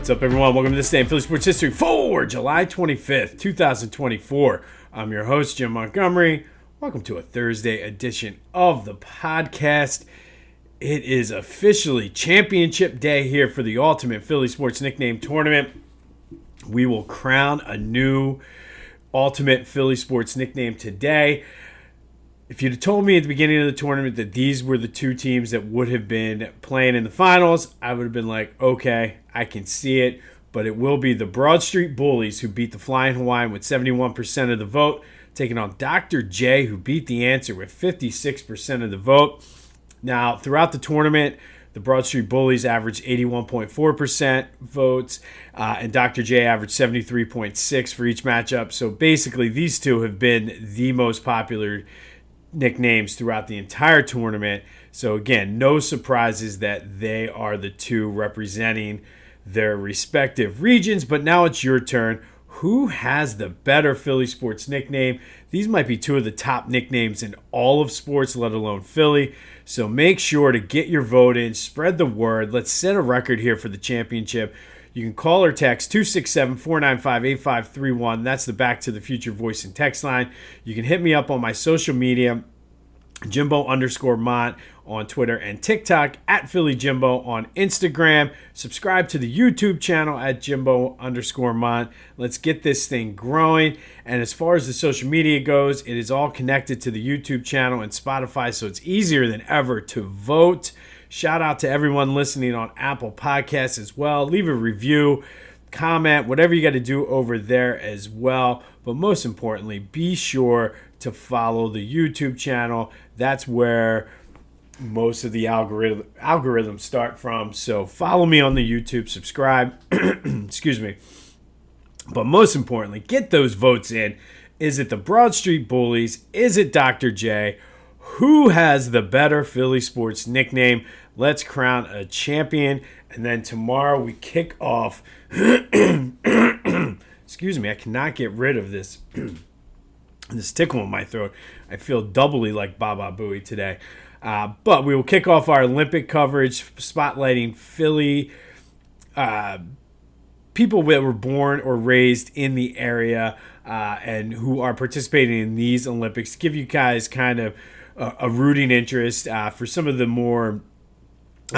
What's up, everyone? Welcome to this day in Philly Sports History for July 25th, 2024. I'm your host, Jim Montgomery. Welcome to a Thursday edition of the podcast. It is officially championship day here for the Ultimate Philly Sports Nickname Tournament. We will crown a new Ultimate Philly Sports nickname today. If you'd have told me at the beginning of the tournament that these were the two teams that would have been playing in the finals, I would have been like, okay, I can see it. But it will be the Broad Street Bullies, who beat the Flying Hawaiian with 71% of the vote, taking on Dr. J, who beat the answer with 56% of the vote. Now, throughout the tournament, the Broad Street Bullies averaged 81.4% votes, and Dr. J averaged 73.6% for each matchup. So basically, these two have been the most popular nicknames throughout the entire tournament. So again, no surprises that they are the two representing their respective regions. But now it's your turn. Who has the better Philly sports nickname? These might be two of the top nicknames in all of sports, let alone Philly. So make sure to get your vote in, spread the word. Let's set a record here for the championship. You can call or text 267-495-8531. That's the Back to the Future voice and text line. You can hit me up on my social media, Jimbo_Mont on Twitter and TikTok, at Philly Jimbo on Instagram. Subscribe to the YouTube channel at Jimbo_Mont. Let's get this thing growing. And as far as the social media goes, it is all connected to the YouTube channel and Spotify, so it's easier than ever to vote. Shout out to everyone listening on Apple Podcasts as well. Leave a review, comment, whatever you got to do over there as well. But most importantly, be sure to follow the YouTube channel. That's where most of the algorithms start from. So follow me on the YouTube, subscribe. Excuse me. But most importantly, get those votes in. Is it the Broad Street Bullies? Is it Dr. J? Who has the better Philly sports nickname? Let's crown a champion. And then tomorrow we kick off. Excuse me, I cannot get rid of this this tickle in my throat. I feel doubly like Baba Booey today. But we will kick off our Olympic coverage, spotlighting Philly people that were born or raised in the area and who are participating in these Olympics. Give you guys kind of a rooting interest for some of the more,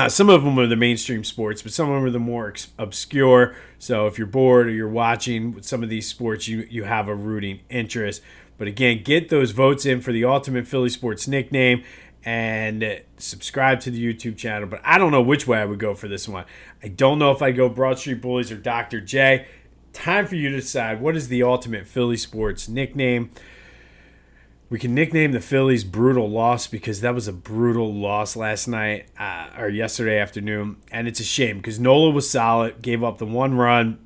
some of them are the mainstream sports, but some of them are the more obscure. So if you're bored or you're watching some of these sports, you have a rooting interest. But again, get those votes in for the Ultimate Philly Sports nickname and subscribe to the YouTube channel. But I don't know which way I would go for this one. I don't know if I'd go Broad Street Bullies or Dr. J. Time for you to decide, what is the Ultimate Philly Sports nickname? We can nickname the Phillies Brutal Loss because that was a brutal loss last night or yesterday afternoon. And it's a shame because Nola was solid, gave up the one run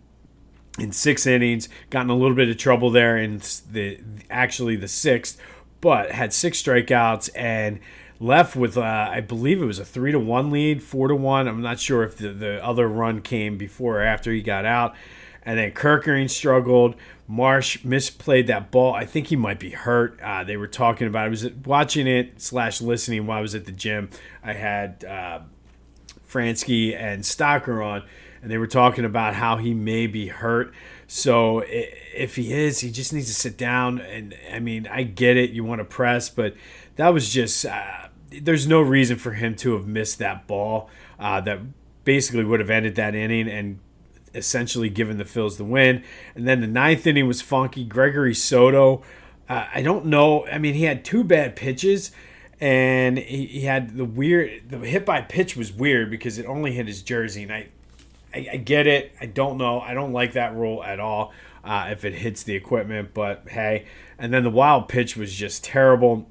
in 6 innings, got in a little bit of trouble there in the sixth, but had 6 strikeouts and left with, I believe it was a 3-1 lead, 4-1. I'm not sure if the other run came before or after he got out. And then Kirkering struggled. Marsh misplayed that ball. I think he might be hurt. They were talking about it. I was watching it / listening while I was at the gym. I had Fransky and Stocker on, and they were talking about how he may be hurt. So if he is, he just needs to sit down. And, I mean, I get it. You want to press, but that was just there's no reason for him to have missed that ball that basically would have ended that inning and essentially given the Phils the win. And then the 9th inning was funky. Gregory Soto, I don't know. I mean, he had 2 bad pitches, and he had the hit by pitch was weird because it only hit his jersey. And I get it. I don't know. I don't like that rule at all if it hits the equipment, but hey. And then the wild pitch was just terrible.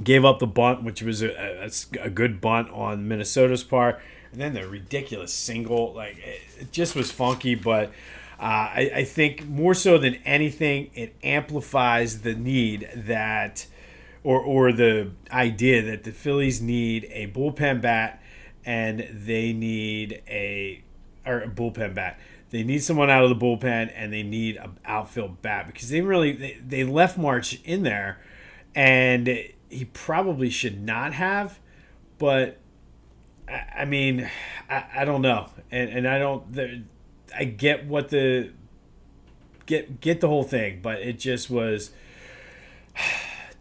Gave up the bunt, which was a good bunt on Minnesota's part. And then the ridiculous single, it just was funky. But I think more so than anything, it amplifies the need that, or the idea that the Phillies need a bullpen bat, and they need a bullpen bat. They need someone out of the bullpen, and they need an outfield bat because they left March in there, and he probably should not have, but I mean, I don't know, and I don't. I get what the get the whole thing, but it just was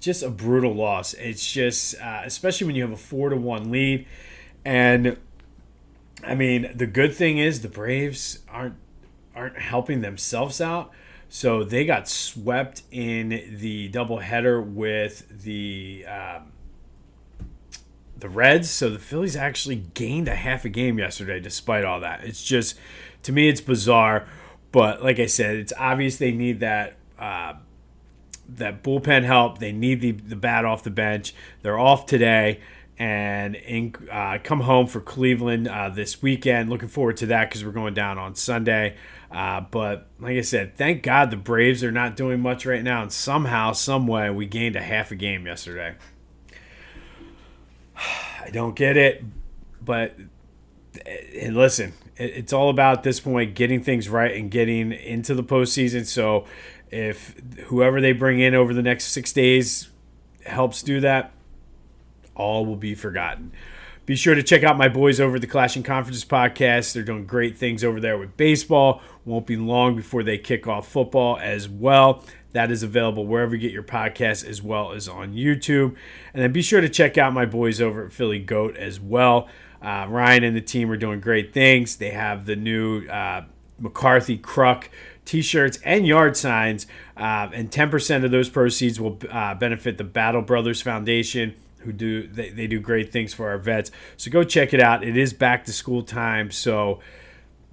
just a brutal loss. It's just especially when you have a 4-1 lead, and I mean the good thing is the Braves aren't helping themselves out. So they got swept in the doubleheader with the Reds. So the Phillies actually gained a half a game yesterday despite all that. It's just, to me, it's bizarre. But like I said, it's obvious they need that bullpen help. They need the bat off the bench. They're off today and come home for Cleveland this weekend. Looking forward to that because we're going down on Sunday. But like I said, thank God the Braves are not doing much right now. And somehow, some way, we gained a half a game yesterday. I don't get it. But and listen, it's all about at this point getting things right and getting into the postseason. So if whoever they bring in over the next 6 days helps do that, all will be forgotten. Be sure to check out my boys over at the Clashing Conferences podcast. They're doing great things over there with baseball. Won't be long before they kick off football as well. That is available wherever you get your podcasts as well as on YouTube. And then be sure to check out my boys over at Philly Goat as well. Ryan and the team are doing great things. They have the new McCarthy Kruk T-shirts and yard signs, and 10% of those proceeds will benefit the Battle Brothers Foundation, who they do great things for our vets. So go check it out. It is back to school time, so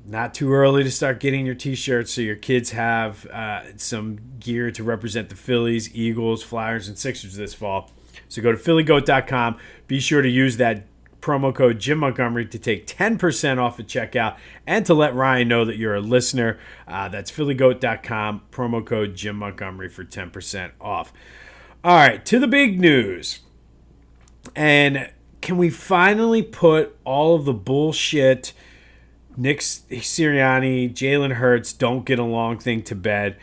not too early to start getting your T-shirts so your kids have some gear to represent the Phillies, Eagles, Flyers, and Sixers this fall. So go to phillygoat.com. Be sure to use that promo code Jim Montgomery to take 10% off at checkout and to let Ryan know that you're a listener. That's phillygoat.com, promo code Jim Montgomery for 10% off. All right, to the big news. And can we finally put all of the bullshit Nick Sirianni, Jalen Hurts don't get along thing to bed?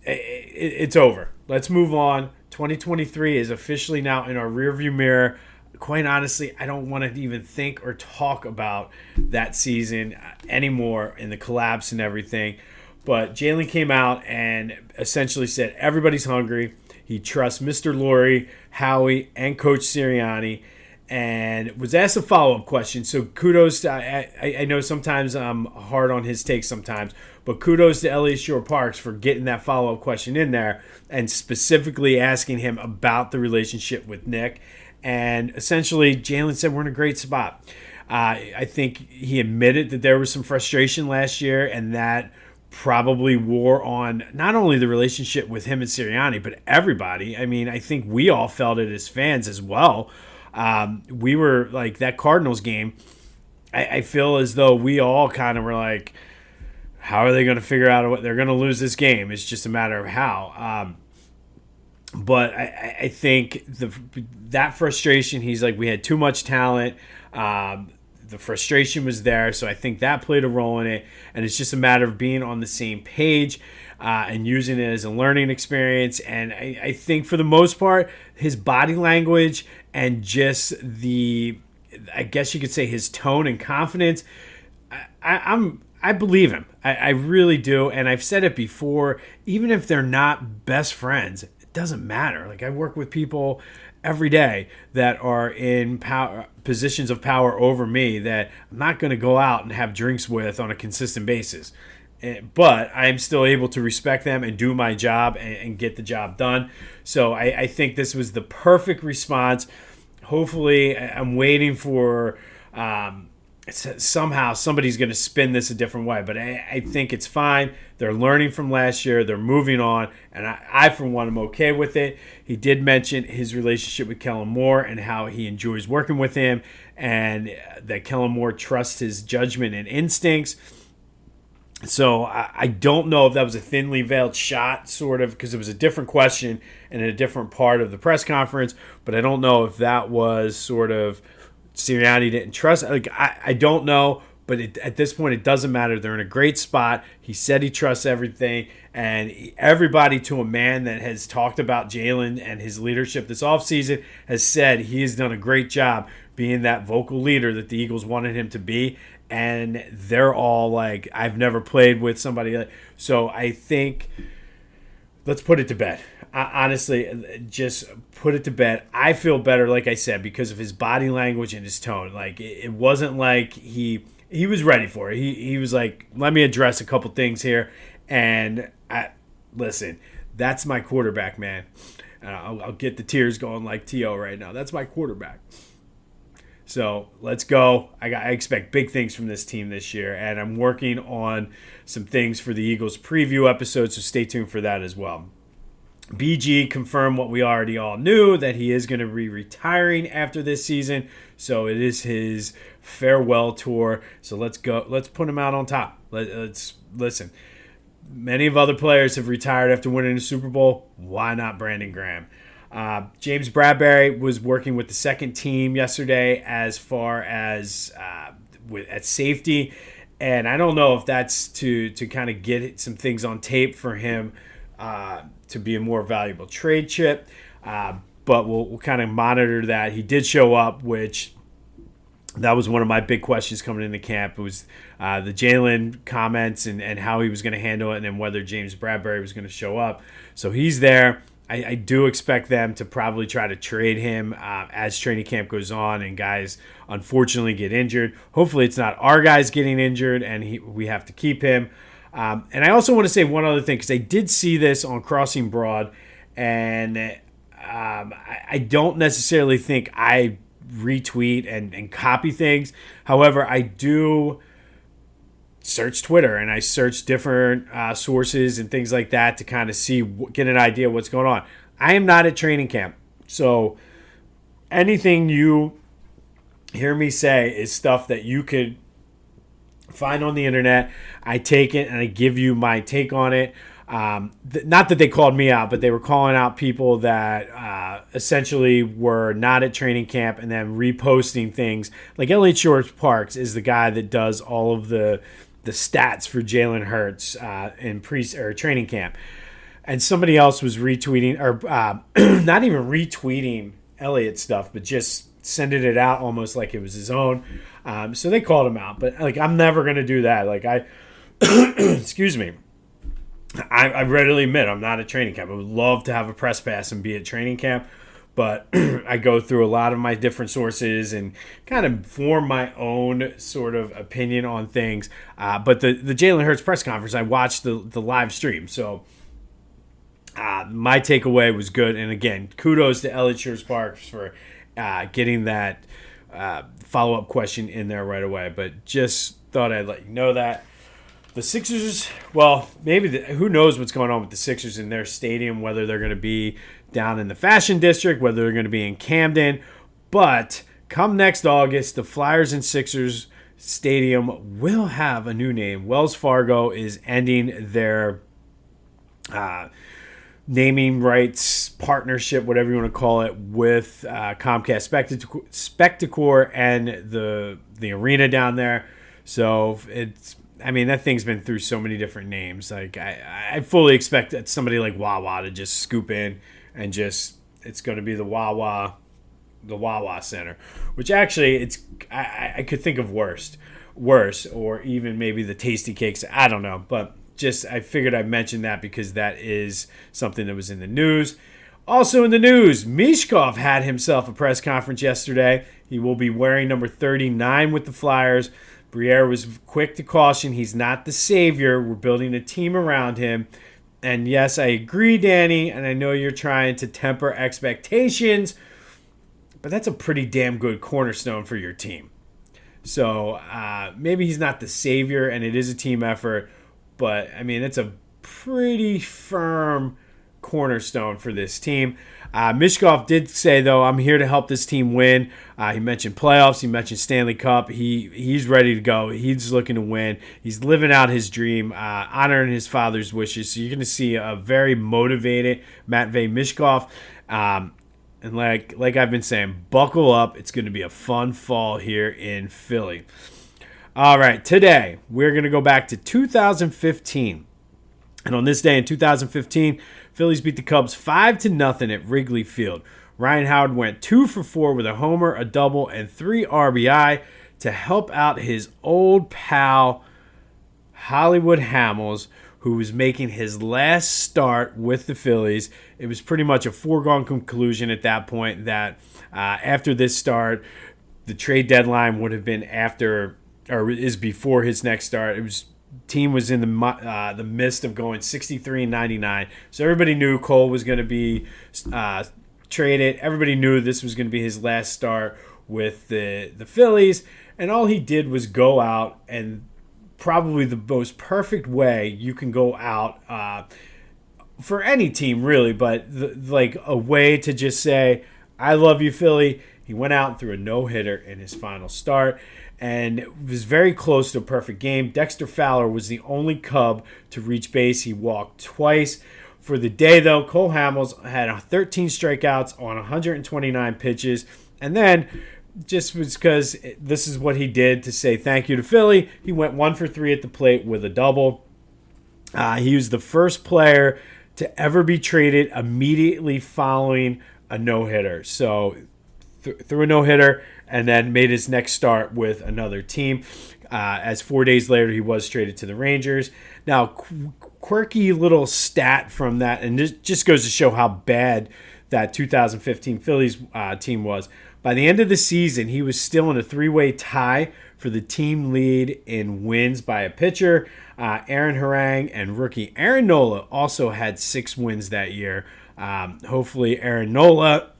It's over. Let's move on. 2023 is officially now in our rearview mirror. Quite honestly, I don't want to even think or talk about that season anymore and the collapse and everything. But Jalen came out and essentially said everybody's hungry. He trusts Mr. Lurie, Howie, and Coach Sirianni, and was asked a follow-up question. So kudos to, I know sometimes I'm hard on his takes sometimes, but kudos to Elliott Shore-Parks for getting that follow-up question in there and specifically asking him about the relationship with Nick. And essentially, Jalen said we're in a great spot. I think he admitted that there was some frustration last year, and that probably wore on not only the relationship with him and Sirianni, but everybody. I mean, I think we all felt it as fans as well. We were like that Cardinals game. I feel as though we all kind of were like, how are they going to figure out what they're going to lose this game? It's just a matter of how. But I think that frustration, he's like, we had too much talent. The frustration was there, so I think that played a role in it. And it's just a matter of being on the same page and using it as a learning experience. And I think for the most part, his body language and just I guess you could say his tone and confidence, I believe him. I really do. And I've said it before, even if they're not best friends, it doesn't matter. Like, I work with people every day that are in positions of power over me that I'm not going to go out and have drinks with on a consistent basis. But I'm still able to respect them and do my job and get the job done. So I think this was the perfect response. Hopefully, I'm waiting for somehow somebody's going to spin this a different way. But I think it's fine. They're learning from last year. They're moving on. And I for one, am okay with it. He did mention his relationship with Kellen Moore and how he enjoys working with him, and that Kellen Moore trusts his judgment and instincts. So I don't know if that was a thinly veiled shot, sort of, because it was a different question and in a different part of the press conference. But I don't know if that was sort of Sirianni didn't trust. Like, I don't know. But at this point, it doesn't matter. They're in a great spot. He said he trusts everything. And everybody, to a man that has talked about Jalen and his leadership this offseason, has said he has done a great job being that vocal leader that the Eagles wanted him to be. and they're all like, I've never played with somebody like. So I think let's put it to bed. Honestly, just put it to bed. I feel better, like I said, because of his body language and his tone. Like it wasn't like he was ready for it. He was like, let me address a couple things here, and listen, that's my quarterback, man. I'll get the tears going like T.O. right now. That's my quarterback. So let's go. I expect big things from this team this year, and I'm working on some things for the Eagles preview episode, so stay tuned for that as well. BG confirmed what we already all knew, that he is going to be retiring after this season. So it is his farewell tour. So let's go. Let's put him out on top. Let's listen. Many of other players have retired after winning a Super Bowl. Why not Brandon Graham? James Bradbury was working with the second team yesterday as far as at safety. And I don't know if that's to kind of get some things on tape for him to be a more valuable trade chip. But we'll kind of monitor that. He did show up, which that was one of my big questions coming into camp. It was the Jalen comments and how he was going to handle it, and then whether James Bradbury was going to show up. So he's there. I do expect them to probably try to trade him as training camp goes on and guys unfortunately get injured. Hopefully it's not our guys getting injured and we have to keep him. And I also want to say one other thing, because I did see this on Crossing Broad, and I don't necessarily think I retweet and copy things. However, I do search Twitter and I search different sources and things like that to kind of get an idea of what's going on. I am not at training camp, so anything you hear me say is stuff that you could find on the internet. I take it and I give you my take on it. Not that they called me out, but they were calling out people that essentially were not at training camp and then reposting things. Like Elliott Shorts-Parks is the guy that does all of the stats for Jalen Hurts in training camp. And somebody else was retweeting, or not even retweeting Elliott stuff, but just sending it out almost like it was his own. So they called him out. But like, I'm never going to do that. Like excuse me. I readily admit I'm not at training camp. I would love to have a press pass and be at training camp, but I go through a lot of my different sources and kind of form my own sort of opinion on things. But the Jalen Hurts press conference, I watched the live stream, so my takeaway was good. And again, kudos to Elliott Shorts-Parks for getting that follow-up question in there right away. But just thought I'd let you know that. The Sixers, well, maybe who knows what's going on with the Sixers in their stadium, whether they're going to be down in the Fashion District, whether they're going to be in Camden. But come next August, the Flyers and Sixers Stadium will have a new name. Wells Fargo is ending their naming rights partnership, whatever you want to call it, with Comcast Spectacor and the arena down there. So that thing's been through so many different names. Like I fully expect that somebody like Wawa to just scoop in and it's going to be the Wawa Center, which actually I could think of worse, or even maybe the Tasty Cakes. I don't know, but I figured I'd mention that because that is something that was in the news. Also in the news, Michkov had himself a press conference yesterday. He will be wearing number 39 with the Flyers. Briere was quick to caution he's not the savior. We're building a team around him. And yes, I agree, Danny, and I know you're trying to temper expectations, but that's a pretty damn good cornerstone for your team. So maybe he's not the savior, and it is a team effort, but, it's a pretty firm cornerstone for this team. Michkov did say, though, I'm here to help this team win. He mentioned playoffs. He mentioned Stanley Cup. He's ready to go. He's looking to win. He's living out his dream, honoring his father's wishes. So you're going to see a very motivated Matvei Michkov. And like I've been saying, buckle up. It's going to be a fun fall here in Philly. All right, today we're going to go back to 2015. And on this day in 2015, Phillies beat the Cubs 5-0 at Wrigley Field. Ryan Howard went 2 for 4 with a homer, a double, and 3 RBI. to help out his old pal Hollywood Hamels, who was making his last start with the Phillies. It was pretty much a foregone conclusion at that point that after this start, the trade deadline would have been after or is before his next start. Team was in the midst of going 63-99, so everybody knew Cole was going to be traded. Everybody knew this was going to be his last start with the Phillies, and all he did was go out and probably the most perfect way you can go out for any team, really, but like a way to just say, I love you, Philly. He went out and threw a no-hitter in his final start, and it was very close to a perfect game. Dexter Fowler was the only Cub to reach base. He walked twice. For the day, though, Cole Hamels had 13 strikeouts on 129 pitches, and then just was because this is what he did to say thank you to Philly, he went 1 for 3 at the plate with a double. He was the first player to ever be traded immediately following a no-hitter. So threw a no-hitter and then made his next start with another team. As 4 days later, he was traded to the Rangers. Now, quirky little stat from that, and this just goes to show how bad that 2015 Phillies team was. By the end of the season, he was still in a three-way tie for the team lead in wins by a pitcher. Aaron Harang and rookie Aaron Nola also had 6 wins that year. Hopefully, Aaron Nola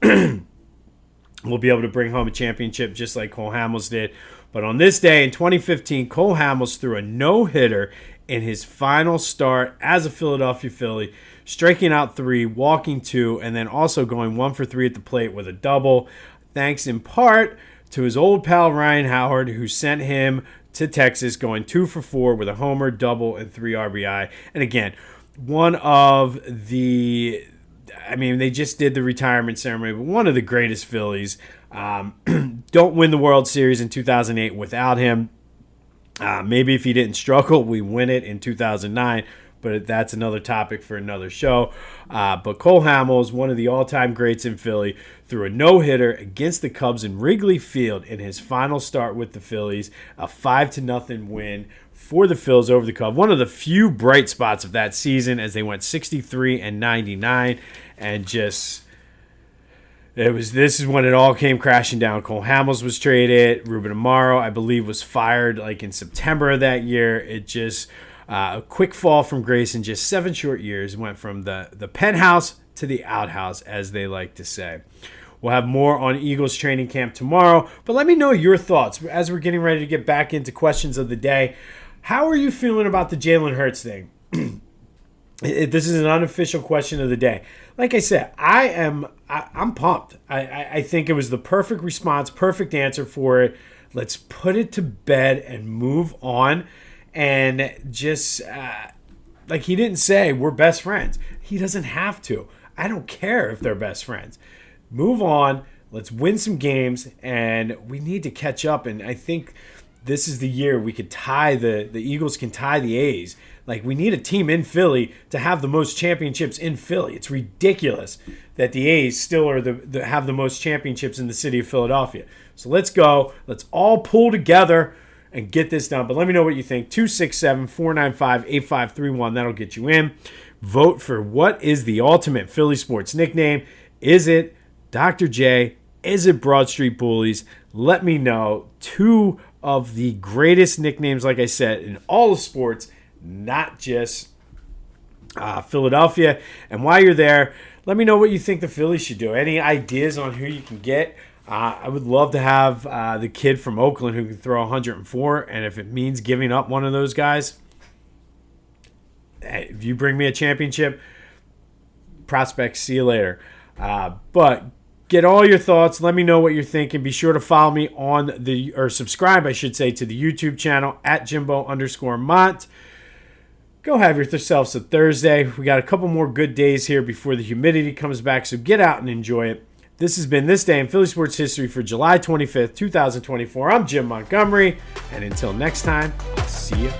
will be able to bring home a championship just like Cole Hamels did. But on this day in 2015, Cole Hamels threw a no-hitter in his final start as a Philadelphia Philly, striking out 3, walking 2, and then also going 1 for 3 at the plate with a double, thanks in part to his old pal Ryan Howard, who sent him to Texas, going 2 for 4 with a homer, double, and 3 RBI. And again, one of the, they just did the retirement ceremony, but one of the greatest Phillies. Don't win the World Series in 2008 without him. Maybe if he didn't struggle, we win it in 2009. But that's another topic for another show. But Cole Hamels, one of the all-time greats in Philly, threw a no-hitter against the Cubs in Wrigley Field in his final start with the Phillies, a 5-0 win for the Phils over the Cubs. One of the few bright spots of that season as they went 63-99, and just this is when it all came crashing down. Cole Hamels was traded. Ruben Amaro, I believe, was fired like in September of that year. It just a quick fall from grace in just 7 short years. Went from the penthouse to the outhouse, as they like to say. We'll have more on Eagles training camp tomorrow, but let me know your thoughts as we're getting ready to get back into questions of the day. How are you feeling about the Jalen Hurts thing? This is an unofficial question of the day. Like I said, I'm pumped. I think it was the perfect response, perfect answer for it. Let's put it to bed and move on. And just like he didn't say we're best friends. He doesn't have to. I don't care if they're best friends. Move on. Let's win some games, and we need to catch up. And I think this is the year we could tie the Eagles can tie the A's. Like, we need a team in Philly to have the most championships in Philly. It's ridiculous that the A's still are have the most championships in the city of Philadelphia. So let's go. Let's all pull together and get this done. But let me know what you think. 267-495-8531. That'll get you in. Vote for what is the ultimate Philly sports nickname. Is it Dr. J? Is it Broad Street Bullies? Let me know. 2 of the greatest nicknames, like I said, in all of sports, not just Philadelphia. And while you're there, let me know what you think the Phillies should do. Any ideas on who you can get? I would love to have the kid from Oakland who can throw 104, and if it means giving up one of those guys, if you bring me a championship, prospects, see you later. But get all your thoughts. Let me know what you're thinking. Be sure to follow me or subscribe, I should say, to the YouTube channel at Jimbo_Mont. Go have yourselves a Thursday. We got a couple more good days here before the humidity comes back, so get out and enjoy it. This has been This Day in Philly Sports History for July 25th, 2024. I'm Jim Montgomery, and until next time, I'll see you